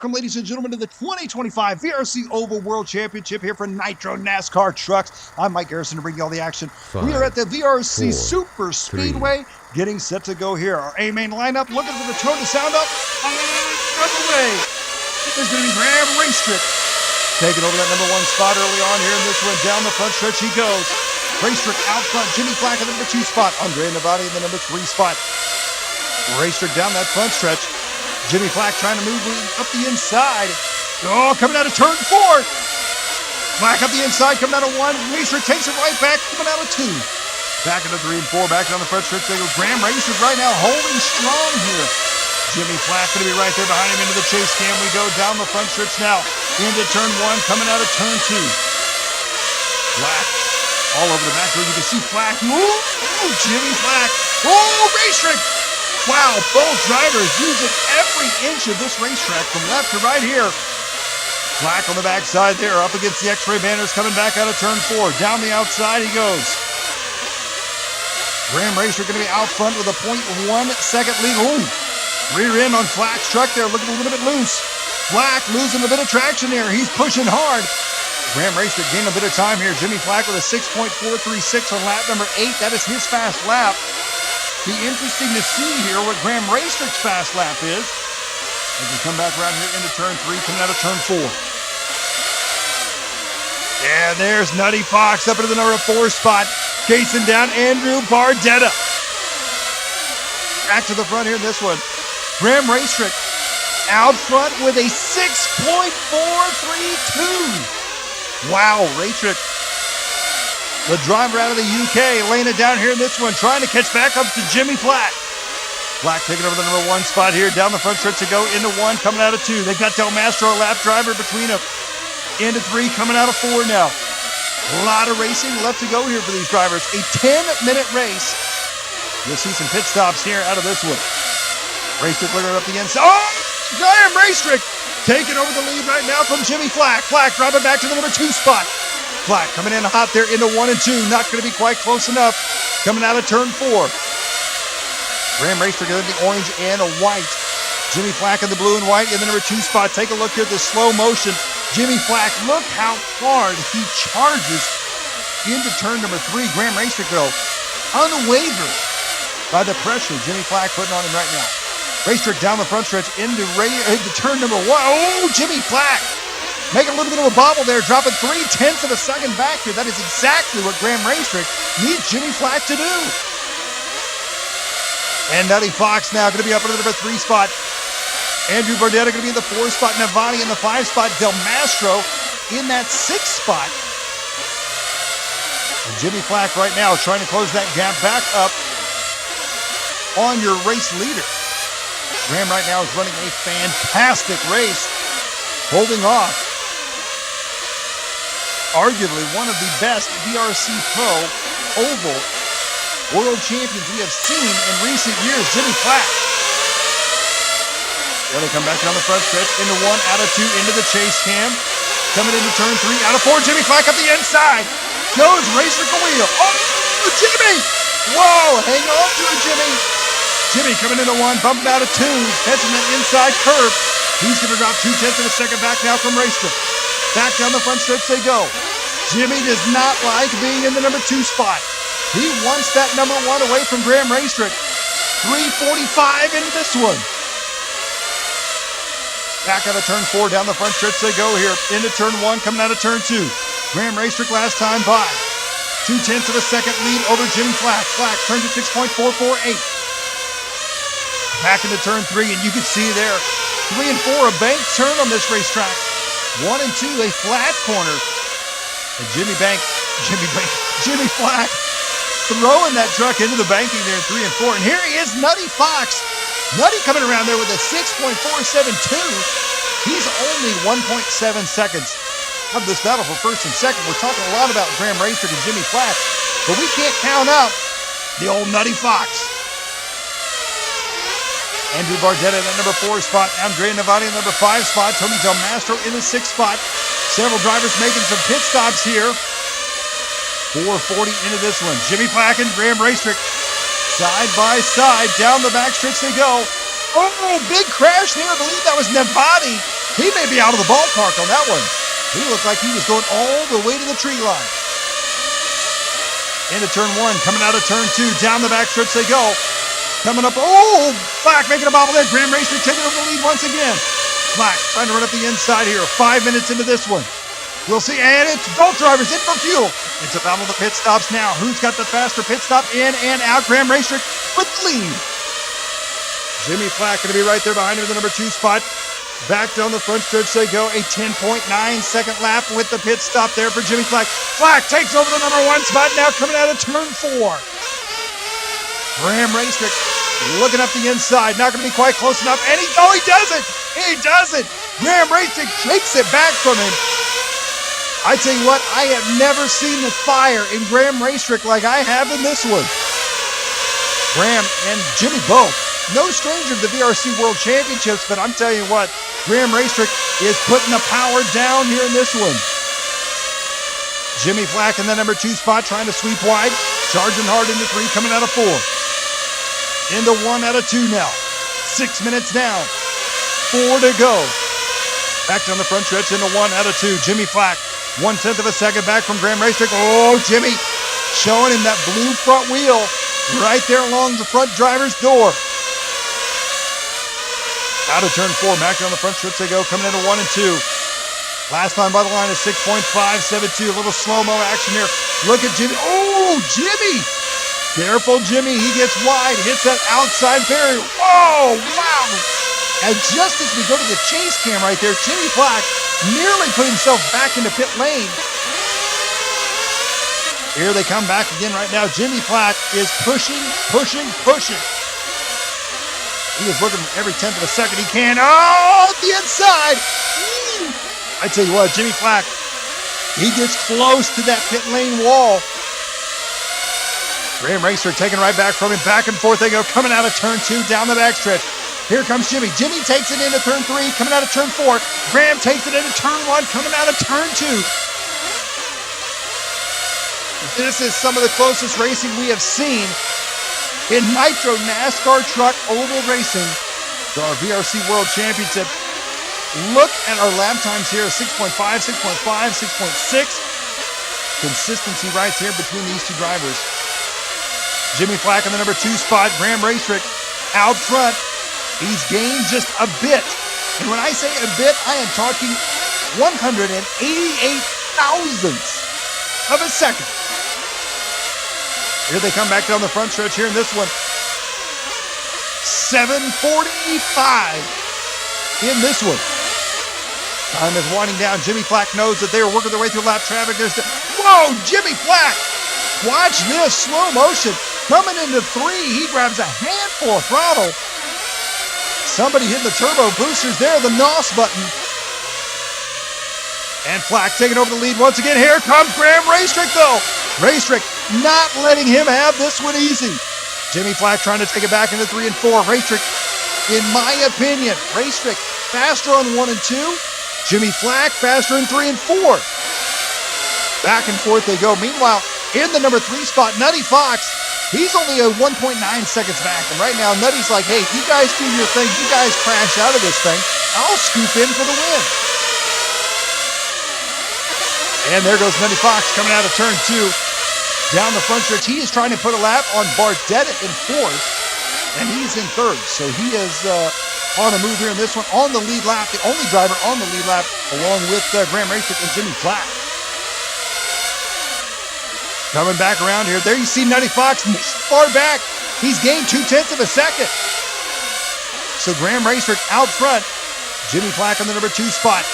Welcome, ladies and gentlemen, to the 2025 VRC Oval World Championship here for Nitro NASCAR Trucks. I'm Mike Garrison to bring you all the action. We are at the VRC Super Speedway, getting set to go here. Our A-main lineup, looking for the tone to sound up. Underway. There's going to be Graham Raistrick taking over that number one spot early on here in this one. Down the front stretch he goes. Raistrick out front. Jimmy Flack in the number two spot. Andre Navati in the number three spot. Raistrick down that front stretch. Jimmy Flack trying to move up the inside. Oh, coming out of turn four. Flack up the inside, coming out of one. Raistrick takes it right back, coming out of two. Back into 3 and 4, back down the front stretch. They go. Graham Raistrick right now holding strong here. Jimmy Flack going to be right there behind him into the chase cam. We go down the front stretch now. Into turn one, coming out of turn two. Flack all over the back road. You can see Flack. Ooh, Jimmy Flack. Oh, Raistrick. Wow, both drivers using every inch of this racetrack from left to right here. Flack on the backside there, up against the X-ray banners, coming back out of turn four. Down the outside he goes. Graham Raistrick going to be out front with a 0.1 second lead. Ooh, rear end on Flack's truck there, looking a little bit loose. Flack losing a bit of traction there. He's pushing hard. Graham Raistrick gaining a bit of time here. Jimmy Flack with a 6.436 on lap number 8. That is his fast lap. Be interesting to see here what Graham Raistrick's fast lap is as we come back around here into turn 3, coming out of turn 4. Yeah, there's Nutty Fox up into the number 4 spot, chasing down Andrew Bardetta. Back to the front here in this one. Graham Raistrick out front with a 6.432. Wow, Raistrick, the driver out of the UK, laying it down here in this one, trying to catch back up to Jimmy Flack. Flack taking over the number 1 spot here, down the front stretch to go into 1, coming out of 2. They've got Del Mastro, a lap driver between them. Into 3, coming out of 4 now. A lot of racing left to go here for these drivers. A 10-minute race. You'll see some pit stops here out of this one. Raistrick looking up the inside. Oh, Graham Raistrick taking over the lead right now from Jimmy Flack. Flack dropping back to the number 2 spot. Flack coming in hot there into 1 and 2. Not going to be quite close enough. Coming out of turn 4. Graham Raistrick in the orange and a white. Jimmy Flack in the blue and white in the number 2 spot. Take a look here at this slow motion. Jimmy Flack, look how hard he charges into turn number 3. Graham Raistrick, though, unwavered by the pressure Jimmy Flack putting on him right now. Raistrick down the front stretch into turn number 1. Oh, Jimmy Flack making a little bit of a bobble there, dropping 0.3 of a second back here. That is exactly what Graham Raistrick needs Jimmy Flack to do. And Nutty Fox now going to be up in the number 3 spot. Andrew Bardetta going to be in the 4 spot. Navani in the 5 spot. Del Mastro in that 6 spot. And Jimmy Flack right now is trying to close that gap back up on your race leader. Graham right now is running a fantastic race, holding off arguably one of the best VRC-Pro Oval World Champions we have seen in recent years, Jimmy Flack. Well, they come back down the front stretch into 1, out of 2, into the chase cam. Coming into turn 3, out of 4, Jimmy Flack up the inside. Goes Raistrick a wheel. Oh, Jimmy! Whoa, hang on to it, Jimmy. Jimmy coming into 1, bumping out of 2, catching that inside curve. He's going to drop 0.2 of a second back now from Raistrick. Back down the front stretch they go. Jimmy does not like being in the number 2 spot. He wants that number 1 away from Graham Raistrick. 3:45 into this one. Back out of turn 4, down the front stretch they go here. Into turn 1, coming out of turn 2. Graham Raistrick last time by 0.2 of a second lead over Jimmy Flack. Flack turns at 6.448. Back into turn 3, and you can see there, 3 and 4, a bank turn on this racetrack. 1 and 2, a flat corner. And Jimmy Flack throwing that truck into the banking there in 3 and 4. And here he is, Nutty Fox. Nutty coming around there with a 6.472. He's only 1.7 seconds of this battle for first and second. We're talking a lot about Graham Raistrick and Jimmy Flack, but we can't count out the old Nutty Fox. Andrew Bardetta in the number 4 spot. Andre Navati in the number 5 spot. Tony Del Mastro in the 6th spot. Several drivers making some pit stops here. 4:40 into this one. Jimmy Flack and Graham Raistrick side by side. Down the backstretch they go. Oh, big crash there. I believe that was Navati He may be out of the ballpark on that one. He looked like he was going all the way to the tree line. Into turn 1, coming out of turn 2, down the back stretch they go. Coming up, oh, Flack making a bobblehead. Graham Raistrick taking over the lead once again. Flack trying to run up the inside here. 5 minutes into this one. We'll see, and it's both drivers in for fuel. It's a battle of the pit stops now. Who's got the faster pit stop? In and out. Graham Raistrick with the lead. Jimmy Flack going to be right there behind him in the number 2 spot. Back down the front stretch they go. A 10.9-second lap with the pit stop there for Jimmy Flack. Flack takes over the number 1 spot now coming out of turn 4. Graham Raistrick looking up the inside. Not going to be quite close enough. And he does it. He does it. Graham Raistrick takes it back from him. I tell you what, I have never seen the fire in Graham Raistrick like I have in this one. Graham and Jimmy both. No stranger to the VRC World Championships, but I'm telling you what, Graham Raistrick is putting the power down here in this one. Jimmy Flack in the number 2 spot, trying to sweep wide. Charging hard into 3, coming out of 4. Into 1 out of 2 now. 6 minutes down. 4 to go. Back down the front stretch into 1 out of 2. Jimmy Flack, 1/10 of a second back from Graham Raistrick. Oh, Jimmy showing him that blue front wheel right there along the front driver's door. Out of turn 4, back down the front stretch they go, coming into 1 and 2. Last time by the line is 6.572. A little slow-mo action here. Look at Jimmy. Oh, Jimmy! Careful, Jimmy. He gets wide, hits that outside barrier. Whoa, wow! And just as we go to the chase cam right there, Jimmy Flack nearly put himself back into pit lane. Here they come back again right now. Jimmy Flack is pushing. He is looking every 10th of a second he can. Oh, the inside. I tell you what, Jimmy Flack, he gets close to that pit lane wall. Graham Raistrick taking right back from him. Back and forth they go, coming out of turn 2, down the backstretch. Here comes Jimmy. Jimmy takes it into turn 3, coming out of turn 4. Graham takes it into turn 1, coming out of turn 2. This is some of the closest racing we have seen in Nitro NASCAR Truck Oval Racing for our VRC World Championship. Look at our lap times here, 6.5, 6.5, 6.6. Consistency right here between these two drivers. Jimmy Flack in the number 2 spot. Graham Raistrick out front. He's gained just a bit. And when I say a bit, I am talking 188 thousandths of a second. Here they come back down the front stretch here in this one. 7:45 in this one. Time is winding down. Jimmy Flack knows that they are working their way through lap traffic. Whoa, Jimmy Flack! Watch this, slow motion. Coming into 3, he grabs a handful of throttle. Somebody hitting the turbo boosters there, the NOS button. And Flack taking over the lead once again. Here comes Graham Raistrick, though. Raistrick not letting him have this one easy. Jimmy Flack trying to take it back into 3 and 4. Raistrick, in my opinion, Raistrick faster on 1 and 2. Jimmy Flack faster in 3 and 4. Back and forth they go. Meanwhile, in the number 3 spot, Nutty Fox, he's only a 1.9 seconds back. And right now, Nutty's like, hey, you guys do your thing. You guys crash out of this thing. I'll scoop in for the win. And there goes Nutty Fox coming out of turn 2. Down the front stretch. He is trying to put a lap on Bardetta in 4th. And he's in 3rd. So he is on a move here in this one. On the lead lap. The only driver on the lead lap, along with Graham Raistrick and Jimmy Flack. Coming back around here. There you see Nutty Fox far back. He's gained 0.2 of a second. So Graham Raistrick out front. Jimmy Flack on the number 2 spot.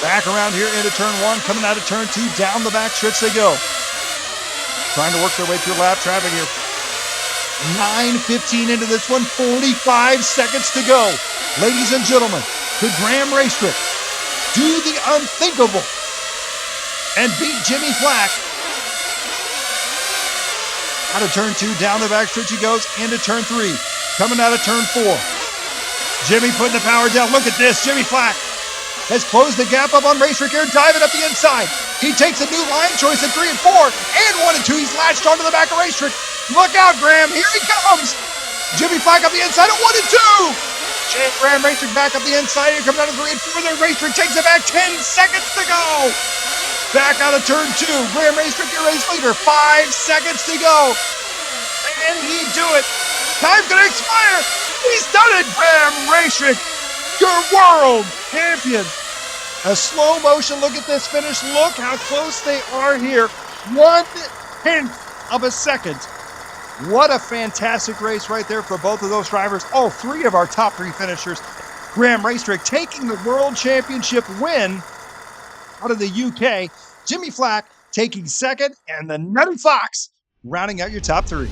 Back around here into turn 1. Coming out of turn 2. Down the back stretch they go. Trying to work their way through lap traffic here. 9:15 into this one. 45 seconds to go. Ladies and gentlemen, could Graham Raistrick do the unthinkable and beat Jimmy Flack? Out of turn 2, down the back stretch he goes, into turn 3. Coming out of turn 4. Jimmy putting the power down. Look at this. Jimmy Flack has closed the gap up on Raistrick here, diving up the inside. He takes a new line choice at 3 and 4, and 1 and 2. He's latched onto the back of Raistrick. Look out, Graham. Here he comes. Jimmy Flack up the inside at 1 and 2. Graham Raistrick back up the inside. Here comes out of the lead. Further, Raistrick takes it back. 10 seconds to go. Back out of turn 2. Graham Raistrick, your race leader. 5 seconds to go. Can he do it? Time's going to expire. He's done it, Graham Raistrick, your world champion. A slow motion look at this finish. Look how close they are here. 1/10 of a second. What a fantastic race right there for both of those drivers. All 3 of our top 3 finishers. Graham Raistrick taking the World Championship win out of the UK. Jimmy Flack taking second, and the Nutty Fox rounding out your top 3.